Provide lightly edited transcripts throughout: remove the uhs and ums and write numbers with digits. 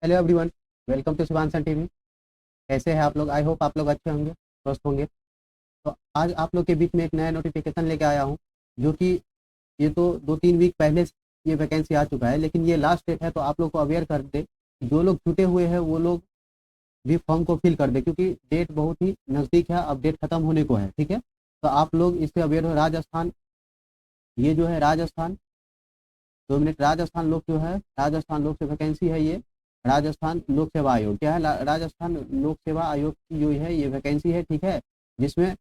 Hello everyone. Welcome to शिवानसन TV. कैसे हैं आप लोग? आई होप आप लोग अच्छे होंगे, स्वस्थ होंगे। तो आज आप लोग के बीच में एक नया नोटिफिकेशन लेके आया हूँ, जो कि ये तो 2-3 वीक पहले ये वैकेंसी आ चुका है, लेकिन ये लास्ट डेट है, तो आप लोग को अवेयर कर दे। जो लोग छूटे हुए हैं वो लोग भी फॉर्म को फिल कर दे, क्योंकि डेट बहुत ही नज़दीक है, अब डेट खत्म होने को है। ठीक है, तो आप लोग इससे अवेयर हो। राजस्थान, ये जो है राजस्थान, 2 मिनट, राजस्थान लोक जो है, राजस्थान लोक से वैकेंसी है ये। राजस्थान लोक सेवा आयोग क्या है? राजस्थान लोक सेवा आयोग की जो है ये वैकेंसी है। ठीक है, जिसमें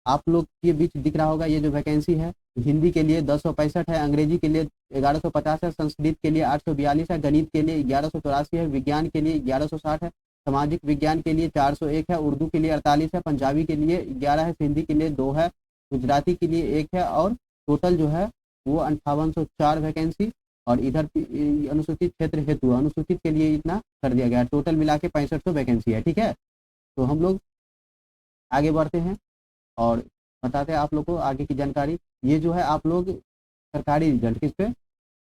आप लोग के बीच दिख रहा होगा ये जो वैकेंसी है। हिंदी के लिए 1065 है, अंग्रेजी के लिए 1150 है, संस्कृत के लिए 842 है, गणित के लिए 1184 है, विज्ञान के लिए 1160 है, सामाजिक विज्ञान के लिए 401 है, उर्दू के लिए 48 है, पंजाबी के लिए 11 है, हिंदी के लिए 2 है, गुजराती के लिए 1 है, और टोटल जो है वो 5804 वैकेंसी। और इधर अनुसूचित क्षेत्र हेतु अनुसूचित के लिए इतना कर दिया गया। टोटल मिला के 6500 वैकेंसी है। ठीक है, तो हम लोग आगे बढ़ते हैं और बताते हैं आप लोग को आगे की जानकारी। ये जो है आप लोग सरकारी रिजल्ट किस पे,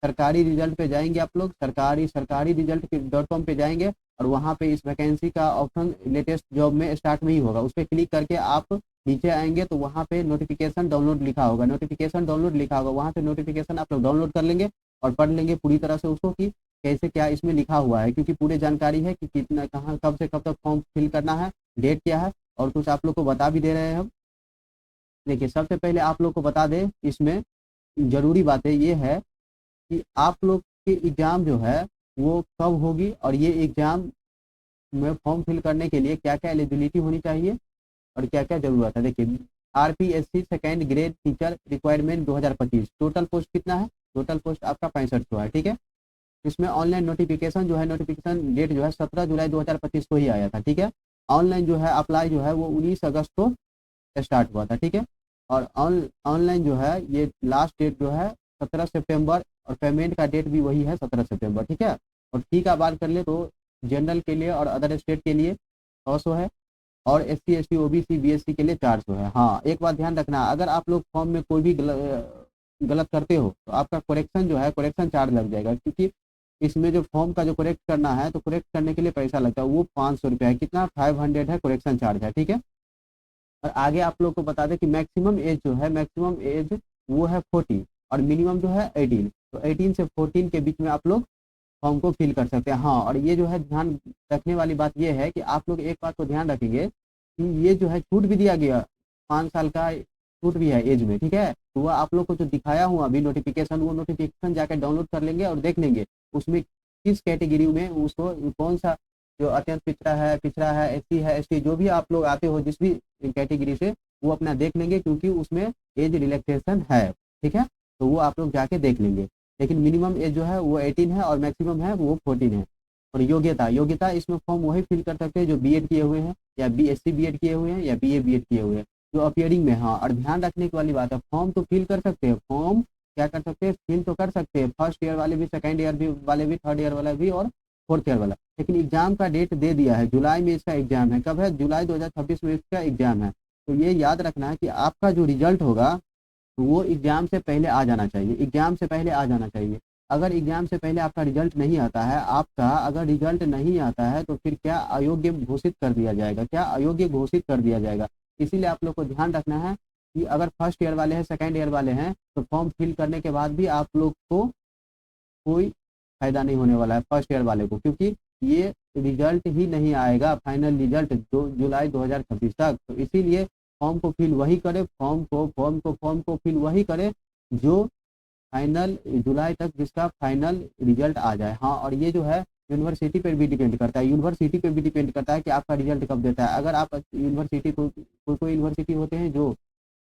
सरकारी रिजल्ट पे जाएंगे आप लोग, सरकारी सरकारी रिजल्ट के .com पे जाएंगे, और वहाँ पे इस वैकेंसी का ऑप्शन लेटेस्ट जॉब में स्टार्ट में ही होगा। उस पर क्लिक करके आप नीचे आएंगे तो वहाँ पे नोटिफिकेशन डाउनलोड लिखा होगा, नोटिफिकेशन डाउनलोड लिखा होगा, वहाँ से नोटिफिकेशन आप लोग डाउनलोड कर लेंगे और पढ़ लेंगे पूरी तरह से उसको, कि कैसे क्या इसमें लिखा हुआ है, क्योंकि पूरी जानकारी है कि कितना कहाँ कब से कब तक फॉर्म फिल करना है, डेट क्या है, और कुछ आप लोग को बता भी दे रहे हैं हम। देखिए, सबसे पहले आप लोग को बता दें, इसमें ज़रूरी बातें ये है कि आप लोग की एग्ज़ाम जो है वो कब होगी, और ये एग्ज़ाम में फॉर्म फिल करने के लिए क्या क्या एलिजिबिलिटी होनी चाहिए और क्या क्या ज़रूरत है। देखिए, RPSC second grade teacher requirement 2025, total post कितना है? टोटल पोस्ट आपका 6500 है। ठीक है, इसमें ऑनलाइन नोटिफिकेशन जो है, नोटिफिकेशन डेट जो है 17 जुलाई 2025 को ही आया था। ठीक है, ऑनलाइन जो है अप्लाई जो है वो 19 अगस्त को स्टार्ट हुआ था। ठीक है, और ऑनलाइन जो है ये लास्ट डेट जो है 17 सितंबर, और पेमेंट का डेट भी वही है 17 सितंबर। ठीक है, और फी का बात कर ले तो जनरल के लिए और अदर स्टेट के लिए 100 है, और एससी एसटी ओबीसी बीएससी के लिए 400 है। हाँ, एक बात ध्यान रखना, अगर आप लोग फॉर्म में कोई भी गलत करते हो तो आपका करेक्शन जो है, करेक्शन चार्ज लग जाएगा, क्योंकि इसमें जो फॉर्म का जो करेक्ट करना है तो करेक्ट करने के लिए पैसा लगता है, वो 500 रुपया है। कितना? 500 है, करेक्शन चार्ज है। ठीक है, और आगे आप लोग को बता दें कि मैक्सिमम एज जो है, मैक्सिमम एज वो है 40, और मिनिमम जो है 18। तो 18 से 14 के बीच में आप लोग फॉर्म को फिल कर सकते हैं। हाँ, और ये जो है ध्यान रखने वाली बात ये है कि आप लोग एक बात को ध्यान रखेंगे कि ये जो है छूट भी दिया गया, 5 साल का छूट भी है एज में। ठीक है, तो वह आप लोग को जो दिखाया हूँ अभी नोटिफिकेशन, वो नोटिफिकेशन जाकर डाउनलोड कर लेंगे और देख लेंगे उसमें किस कैटेगरी में उसको कौन सा, जो अत्यंत पिछड़ा है, एससी है, एसटी, जो भी आप लोग आते हो जिस भी कैटेगरी से, वो अपना देख लेंगे, क्योंकि उसमें एज रिलैक्सेशन है। ठीक है, तो वो आप लोग जाके देख लेंगे। लेकिन मिनिमम एज जो है वो 18 है, और मैक्सिमम है वो 14 है। और योग्यता, योग्यता इसमें फॉर्म वही फिल कर सकते हैं जो बीएड किए हुए हैं, या बीएससी बीएड किए हुए हैं, या बीए बीएड किए हुए हैं, जो अपियरिंग में। हाँ, और ध्यान रखने की वाली बात है, फॉर्म तो फिल कर सकते हैं, फॉर्म क्या कर सकते हैं, फिल तो कर सकते हैं, फर्स्ट ईयर वाले भी, सेकेंड ईयर भी वाले भी, थर्ड ईयर वाला भी, और फोर्थ ईयर वाला। लेकिन एग्जाम का डेट दे दिया है, जुलाई में इसका एग्जाम है। कब है? जुलाई 2026 में इसका एग्जाम है। तो ये याद रखना है कि आपका जो रिजल्ट होगा वो एग्जाम से पहले आ जाना चाहिए, एग्जाम से पहले आ जाना चाहिए। अगर एग्जाम से पहले आपका रिजल्ट नहीं आता है, आपका अगर रिजल्ट नहीं आता है तो फिर क्या अयोग्य घोषित कर दिया जाएगा, क्या अयोग्य घोषित कर दिया जाएगा। इसीलिए आप लोग को ध्यान रखना है कि अगर फर्स्ट ईयर वाले हैं, सेकेंड ईयर वाले हैं, तो फॉर्म फिल करने के बाद भी आप लोग को कोई फायदा नहीं होने वाला है फर्स्ट ईयर वाले को, क्योंकि ये रिजल्ट ही नहीं आएगा, फाइनल रिजल्ट जो जुलाई 2026 तक। तो इसीलिए फॉर्म को फिल वही करे, फॉर्म को फिल वही करे जो फाइनल जुलाई तक जिसका फाइनल रिजल्ट आ जाए। हाँ, और ये जो है यूनिवर्सिटी पर भी डिपेंड करता है, यूनिवर्सिटी पर भी डिपेंड करता है कि आपका रिजल्ट कब देता है। अगर आप यूनिवर्सिटी को, कोई कोई यूनिवर्सिटी होते हैं जो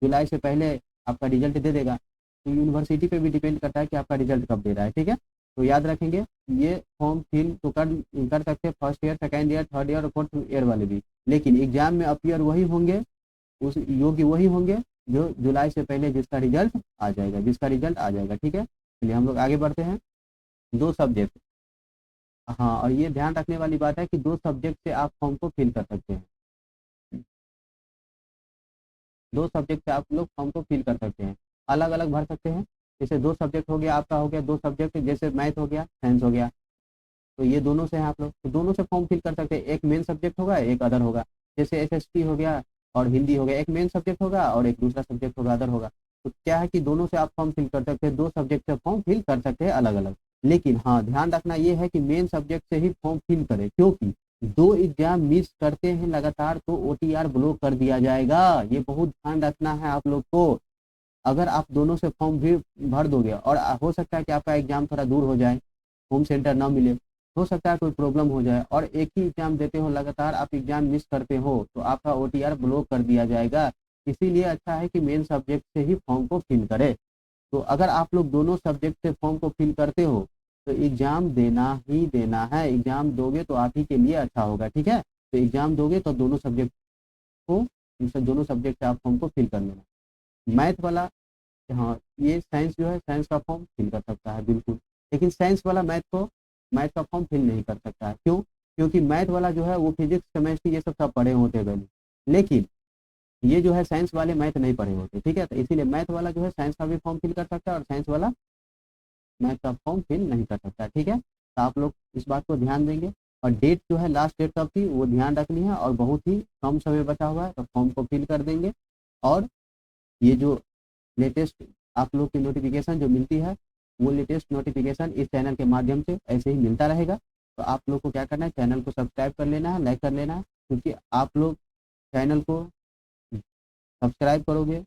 जुलाई से पहले आपका रिजल्ट दे देगा, तो यूनिवर्सिटी पे भी डिपेंड करता है कि आपका रिजल्ट कब दे रहा है। ठीक है, तो याद रखेंगे, ये फॉर्म फिल तो कर सकते हैं first year, second year, third year और फोर्थ ईयर वाले भी, लेकिन एग्जाम में अपियर वही होंगे, उस योग्य वही होंगे जो जुलाई से पहले जिसका रिजल्ट आ जाएगा, जिसका रिजल्ट आ जाएगा। ठीक है, चलिए हम लोग आगे बढ़ते हैं। 2 सब्जेक्ट, हाँ, और ये ध्यान रखने वाली बात है कि 2 सब्जेक्ट से आप फॉर्म को फिल कर सकते हैं, 2 सब्जेक्ट से आप लोग फॉर्म को फिल कर सकते हैं, अलग अलग भर सकते हैं। जैसे 2 सब्जेक्ट हो गया आपका, हो गया 2 सब्जेक्ट, जैसे मैथ हो गया, साइंस हो गया, तो ये दोनों से हैं आप लोग, तो दोनों से फॉर्म फिल कर सकते हैं। एक मेन सब्जेक्ट होगा, एक अदर होगा। जैसे एसएसटी हो गया और हिंदी हो गया, एक मेन सब्जेक्ट होगा और एक दूसरा सब्जेक्ट होगा, अदर होगा। तो क्या है कि दोनों से आप फॉर्म फिल कर सकते हैं, दो सब्जेक्ट से फॉर्म फिल कर सकते हैं अलग अलग। लेकिन हाँ, ध्यान रखना ये है कि मेन सब्जेक्ट से ही फॉर्म फिल करें, क्योंकि दो एग्जाम मिस करते हैं लगातार तो ओटीआर ब्लॉक कर दिया जाएगा। ये बहुत ध्यान रखना है आप लोग को। अगर आप दोनों से फॉर्म भी भर दोगे और हो सकता है कि आपका एग्जाम थोड़ा दूर हो जाए, होम सेंटर ना मिले, हो सकता है कोई प्रॉब्लम हो जाए और एक ही एग्जाम देते हो लगातार, आप एग्जाम मिस करते हो तो आपका ओटीआर ब्लॉक कर दिया जाएगा। इसीलिए अच्छा है कि मेन सब्जेक्ट से ही फॉर्म को फिल करें। तो अगर आप लोग दोनों सब्जेक्ट से फॉर्म को फिल करते हो तो एग्जाम देना ही देना है। एग्जाम दोगे तो आप ही के लिए अच्छा होगा, ठीक है। तो एग्जाम दोगे तो दोनों सब्जेक्ट को, दोनों सब्जेक्ट से आप फॉर्म को फिल कर लेना। मैथ वाला, हाँ, ये साइंस जो है, साइंस का फॉर्म फिल कर सकता है बिल्कुल। लेकिन साइंस वाला मैथ का फॉर्म फिल नहीं कर सकता है। क्यों? क्योंकि मैथ वाला जो है वो फिजिक्स केमिस्ट्री ये सब पढ़े होते हैं पहले, लेकिन ये जो है साइंस वाले मैथ नहीं पढ़े होते, ठीक है। तो इसीलिए मैथ वाला जो है साइंस का भी फॉर्म फिल कर सकता है और साइंस वाला मैथ का फॉर्म फिल नहीं कर सकता, ठीक है। तो आप लोग इस बात को ध्यान देंगे। और डेट जो है, लास्ट डेट कब थी वो ध्यान रखनी है, और बहुत ही कम समय बचा हुआ है, तो फॉर्म को फिल कर देंगे। और ये जो लेटेस्ट आप लोग की नोटिफिकेशन जो मिलती है, वो लेटेस्ट नोटिफिकेशन इस चैनल के माध्यम से ऐसे ही मिलता रहेगा। तो आप लोग को क्या करना है, चैनल को सब्सक्राइब कर लेना है, लाइक कर लेना है। क्योंकि आप लोग चैनल को सब्सक्राइब करोगे,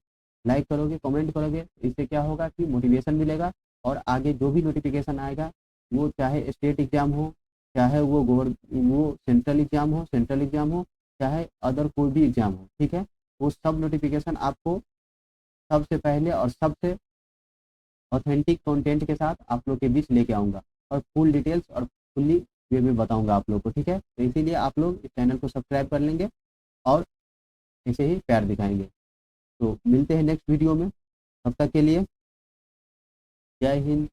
लाइक करोगे, कमेंट करोगे, इससे क्या होगा कि मोटिवेशन मिलेगा। और आगे जो भी नोटिफिकेशन आएगा, वो चाहे स्टेट एग्जाम हो, चाहे वो सेंट्रल एग्जाम हो, चाहे अदर कोई भी एग्जाम हो, ठीक है, वो सब नोटिफिकेशन आपको सबसे पहले और सबसे ऑथेंटिक कंटेंट के साथ आप लोग के बीच लेके आऊँगा, और फुल डिटेल्स और फुल्ली वे में बताऊँगा आप लोग को, ठीक है। तो इसीलिए आप लोग इस चैनल को सब्सक्राइब कर लेंगे और ऐसे ही प्यार दिखाएंगे। तो मिलते हैं नेक्स्ट वीडियो में, तब तक के लिए जय हिंद,